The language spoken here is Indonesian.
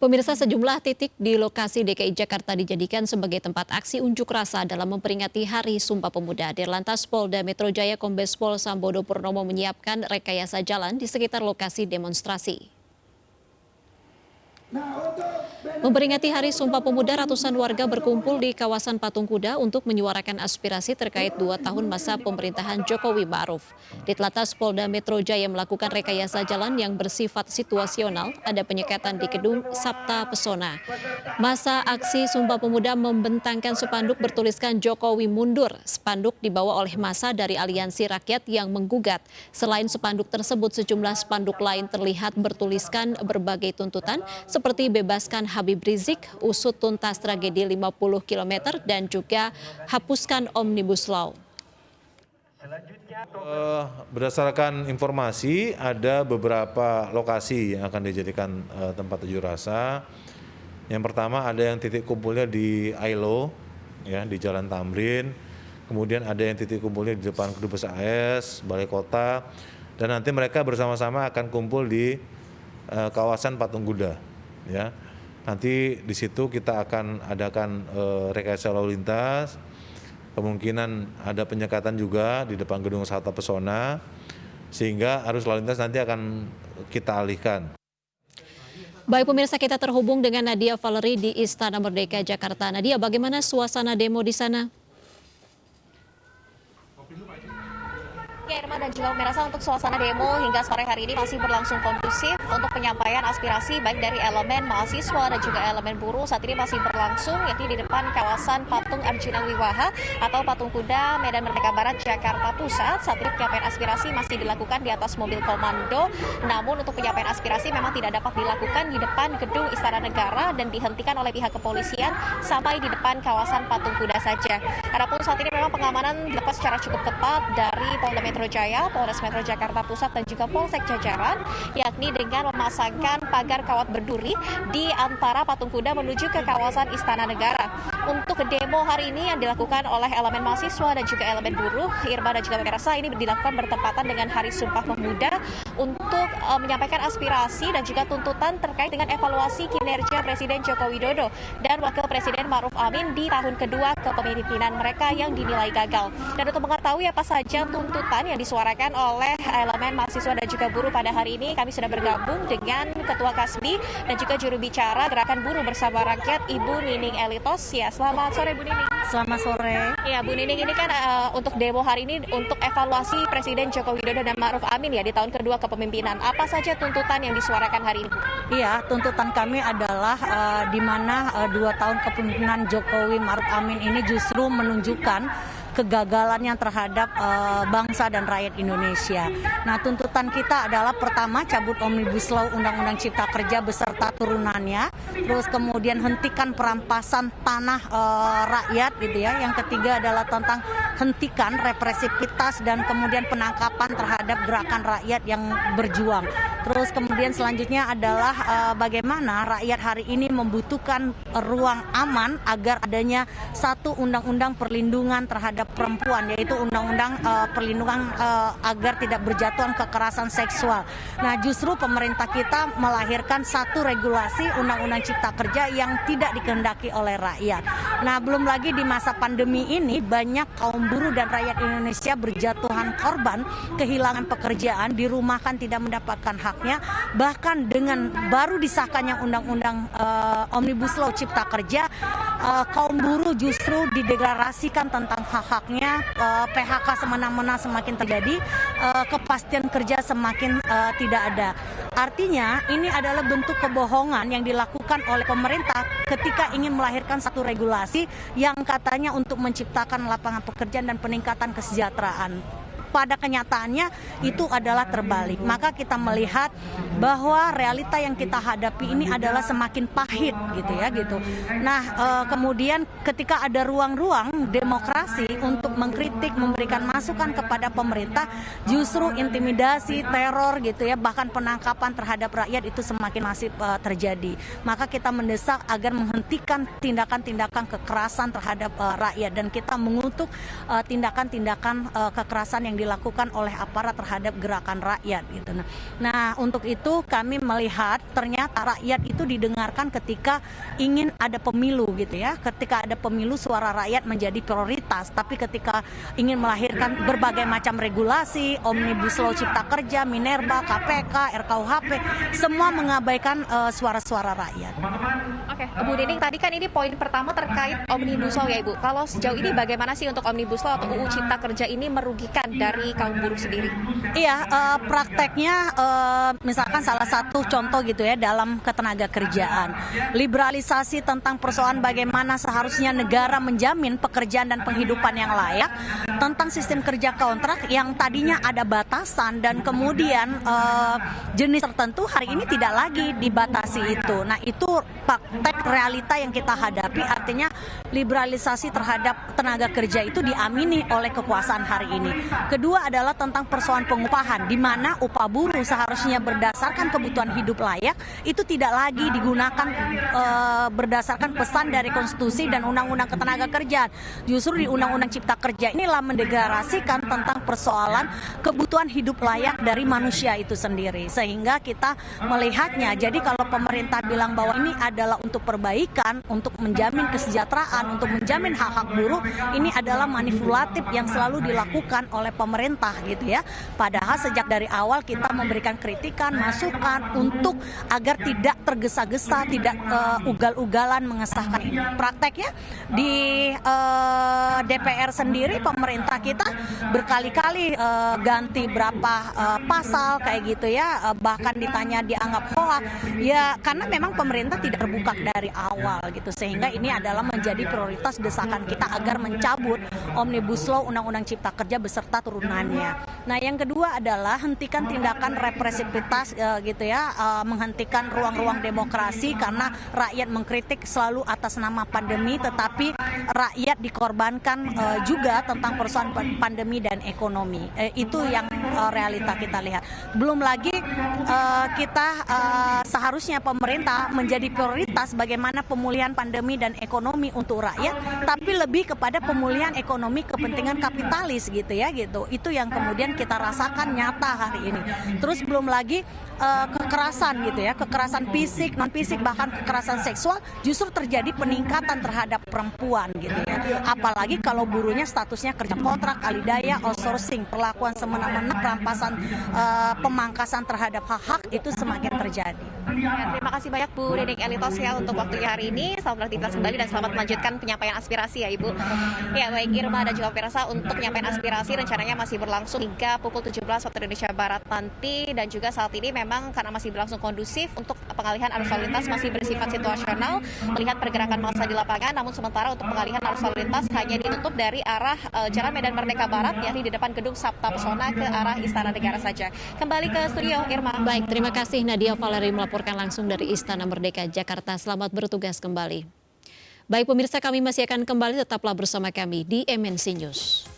Pemirsa, sejumlah titik di lokasi DKI Jakarta dijadikan sebagai tempat aksi unjuk rasa dalam memperingati Hari Sumpah Pemuda. Dirlantas Polda Metro Jaya Kombes Pol Sambodo Purnomo menyiapkan rekayasa jalan di sekitar lokasi demonstrasi. Memperingati Hari Sumpah Pemuda, ratusan warga berkumpul di kawasan Patung Kuda untuk menyuarakan aspirasi terkait 2 tahun masa pemerintahan Jokowi Ma'ruf. Ditlantas Polda Metro Jaya melakukan rekayasa jalan yang bersifat situasional, ada penyekatan di Gedung Sabta Pesona. Masa aksi Sumpah Pemuda membentangkan spanduk bertuliskan Jokowi mundur. Spanduk dibawa oleh massa dari Aliansi Rakyat yang menggugat. Selain spanduk tersebut, sejumlah spanduk lain terlihat bertuliskan berbagai tuntutan seperti bebaskan Habib Rizik, usut tuntas tragedi 50 km, dan juga hapuskan Omnibus Law. Berdasarkan informasi, ada beberapa lokasi yang akan dijadikan tempat unjuk rasa. Yang pertama ada yang titik kumpulnya di Ailo, ya, di Jalan Tamrin. Kemudian ada yang titik kumpulnya di depan Kedubes AS, Balai Kota. Dan nanti mereka bersama-sama akan kumpul di kawasan Patung Kuda. Ya, nanti di situ kita akan adakan rekayasa lalu lintas, kemungkinan ada penyekatan juga di depan Gedung Sabta Pesona, sehingga arus lalu lintas nanti akan kita alihkan. Baik pemirsa, kita terhubung dengan Nadia Valery di Istana Merdeka, Jakarta. Nadia, bagaimana suasana demo di sana? Ya, Irma dan juga pemirsa, untuk suasana demo hingga sore hari ini masih berlangsung kondusif untuk penyampaian aspirasi baik dari elemen mahasiswa dan juga elemen buruh. Saat ini masih berlangsung yakni di depan kawasan Patung Arjuna Wiwaha atau Patung Kuda Medan Merdeka Barat, Jakarta Pusat. Saat ini penyampaian aspirasi masih dilakukan di atas mobil komando. Namun untuk penyampaian aspirasi memang tidak dapat dilakukan di depan gedung Istana Negara dan dihentikan oleh pihak kepolisian sampai di depan kawasan Patung Kuda saja. Adapun saat ini memang pengamanan dilakukan secara cukup ketat dari Polda Metro Jaya, Polres Metro Jakarta Pusat, dan juga Polsek Jajaran, yakni dengan memasangkan pagar kawat berduri di antara Patung Kuda menuju ke kawasan Istana Negara. Untuk demo hari ini yang dilakukan oleh elemen mahasiswa dan juga elemen buruh, Irma dan juga pemirsa, ini dilakukan bertepatan dengan Hari Sumpah Pemuda untuk menyampaikan aspirasi dan juga tuntutan terkait dengan evaluasi kinerja Presiden Joko Widodo dan Wakil Presiden Ma'ruf Amin di tahun kedua kepemimpinan mereka yang dinilai gagal. Dan untuk mengetahui apa saja tuntutan yang disuarakan oleh elemen mahasiswa dan juga buruh pada hari ini, kami sudah bergabung dengan Ketua Kasbi dan juga juru bicara Gerakan Buruh Bersama Rakyat, Ibu Nining Elitos. Ya, selamat sore Bu Nining. Selamat sore. Ya, Bu Nining, ini kan untuk demo hari ini untuk evaluasi Presiden Joko Widodo dan Ma'ruf Amin ya di tahun kedua kepemimpinan. Apa saja tuntutan yang disuarakan hari ini, Bu? Iya, tuntutan kami adalah di mana 2 tahun kepemimpinan Jokowi Ma'ruf Amin ini justru menunjukkan kegagalannya terhadap bangsa dan rakyat Indonesia. Nah, tuntutan kita adalah pertama, cabut Omnibus Law Undang-Undang Cipta Kerja beserta turunannya. Terus kemudian hentikan perampasan tanah rakyat gitu ya. Yang ketiga adalah tentang hentikan represivitas dan kemudian penangkapan terhadap gerakan rakyat yang berjuang. Terus kemudian selanjutnya adalah bagaimana rakyat hari ini membutuhkan ruang aman agar adanya satu undang-undang perlindungan terhadap perempuan, yaitu undang-undang perlindungan agar tidak berjatuhan kekerasan seksual. Nah, justru pemerintah kita melahirkan satu regulasi undang-undang cipta kerja yang tidak dikehendaki oleh rakyat. Nah, belum lagi di masa pandemi ini banyak kaum buruh dan rakyat Indonesia berjatuhan korban, kehilangan pekerjaan, dirumahkan, tidak mendapatkan haknya. Bahkan dengan baru disahkannya undang-undang Omnibus Law Cipta Kerja, kaum buruh justru dideklarasikan tentang hak-haknya, PHK semena-mena semakin terjadi, kepastian kerja semakin tidak ada. Artinya ini adalah bentuk kebohongan yang dilakukan oleh pemerintah ketika ingin melahirkan satu regulasi yang katanya untuk menciptakan lapangan pekerjaan dan peningkatan kesejahteraan. Pada kenyataannya itu adalah terbalik. Maka kita melihat bahwa realita yang kita hadapi ini adalah semakin pahit gitu ya gitu. Nah, kemudian ketika ada ruang-ruang demokrasi untuk mengkritik, memberikan masukan kepada pemerintah, justru intimidasi, teror gitu ya, bahkan penangkapan terhadap rakyat itu semakin masif terjadi. Maka kita mendesak agar menghentikan tindakan-tindakan kekerasan terhadap rakyat, dan kita mengutuk tindakan-tindakan kekerasan yang yang dilakukan oleh aparat terhadap gerakan rakyat gitu. Nah, untuk itu kami melihat ternyata rakyat itu didengarkan ketika ingin ada pemilu gitu ya. Ketika ada pemilu suara rakyat menjadi prioritas, tapi ketika ingin melahirkan berbagai macam regulasi, Omnibus Law Cipta Kerja, Minerba, KPK, RKUHP, semua mengabaikan suara-suara rakyat. Oke, Bu Nining, tadi kan ini poin pertama terkait Omnibus Law ya Ibu. Kalau sejauh ini bagaimana sih untuk Omnibus Law atau UU Cipta Kerja ini merugikan dari kaum buruh sendiri? Iya, prakteknya misalkan salah satu contoh gitu ya dalam ketenaga kerjaan. Liberalisasi tentang persoalan bagaimana seharusnya negara menjamin pekerjaan dan penghidupan yang layak, tentang sistem kerja kontrak yang tadinya ada batasan dan kemudian jenis tertentu hari ini tidak lagi dibatasi itu. Nah, itu praktek realita yang kita hadapi, artinya liberalisasi terhadap tenaga kerja itu diamini oleh kekuasaan hari ini. Kedua adalah tentang persoalan pengupahan, di mana upah buruh seharusnya berdasarkan kebutuhan hidup layak, itu tidak lagi digunakan berdasarkan pesan dari konstitusi dan undang-undang ketenaga kerjaan. Justru di undang-undang Cipta Kerja inilah mendeklarasikan tentang persoalan kebutuhan hidup layak dari manusia itu sendiri. Sehingga kita melihatnya, jadi kalau pemerintah bilang bahwa ini adalah untuk perbaikan, untuk menjamin kesejahteraan, untuk menjamin hak-hak buruh, ini adalah manipulatif yang selalu dilakukan oleh pemerintah gitu ya. Padahal sejak dari awal kita memberikan kritikan, masukan untuk agar tidak tergesa-gesa, tidak ugal-ugalan mengesahkan ini. Prakteknya di DPR sendiri pemerintah kita berkali-kali ganti berapa pasal kayak gitu ya, bahkan ditanya dianggap hoak ya, karena memang pemerintah tidak terbuka dari awal gitu, sehingga ini adalah menjadi prioritas desakan kita agar mencabut Omnibus Law Undang-Undang Cipta Kerja beserta turunannya. Nah, yang kedua adalah hentikan tindakan represivitas gitu ya, menghentikan ruang-ruang demokrasi karena rakyat mengkritik selalu atas nama pandemi, tetapi rakyat dikorbankan juga tentang persoalan pandemi dan ekonomi. Itu yang realita kita lihat. Belum lagi kita seharusnya pemerintah menjadi prioritas bagaimana pemulihan pandemi dan ekonomi untuk rakyat, tapi lebih kepada pemulihan ekonomi kepentingan kapitalis gitu ya gitu. Itu yang kemudian kita rasakan nyata hari ini. Terus belum lagi kekerasan gitu ya, kekerasan fisik, non fisik, bahkan kekerasan seksual justru terjadi peningkatan terhadap perempuan gitu ya. Apalagi kalau buruhnya statusnya kerja kontrak, alidaya, outsourcing, perlakuan semena-mena, perampasan, pemangkasan terhadap hak-hak itu semakin terjadi. Ya, terima kasih banyak Bu Nining Elitos ya untuk waktunya hari ini. Selamat beraktivitas kembali dan selamat melanjutkan penyampaian aspirasi ya Ibu. Ya, baik Irma dan juga pemirsa, untuk penyampaian aspirasi rencananya masih berlangsung hingga pukul 17 waktu Indonesia Barat nanti, dan juga saat ini memang karena masih berlangsung kondusif untuk pengalihan arus lalu lintas masih bersifat situasional melihat pergerakan massa di lapangan. Namun sementara untuk pengalihan arus lalu lintas hanya ditutup dari arah Jalan Medan Merdeka Barat, yakni di depan gedung Sabta Pesona ke arah Istana Negara saja. Kembali ke studio Irma. Baik, terima kasih Nadia Valeri melaporkan langsung dari Istana Merdeka Jakarta. Selamat bertugas kembali. Baik pemirsa, kami masih akan kembali, tetaplah bersama kami di MNC News.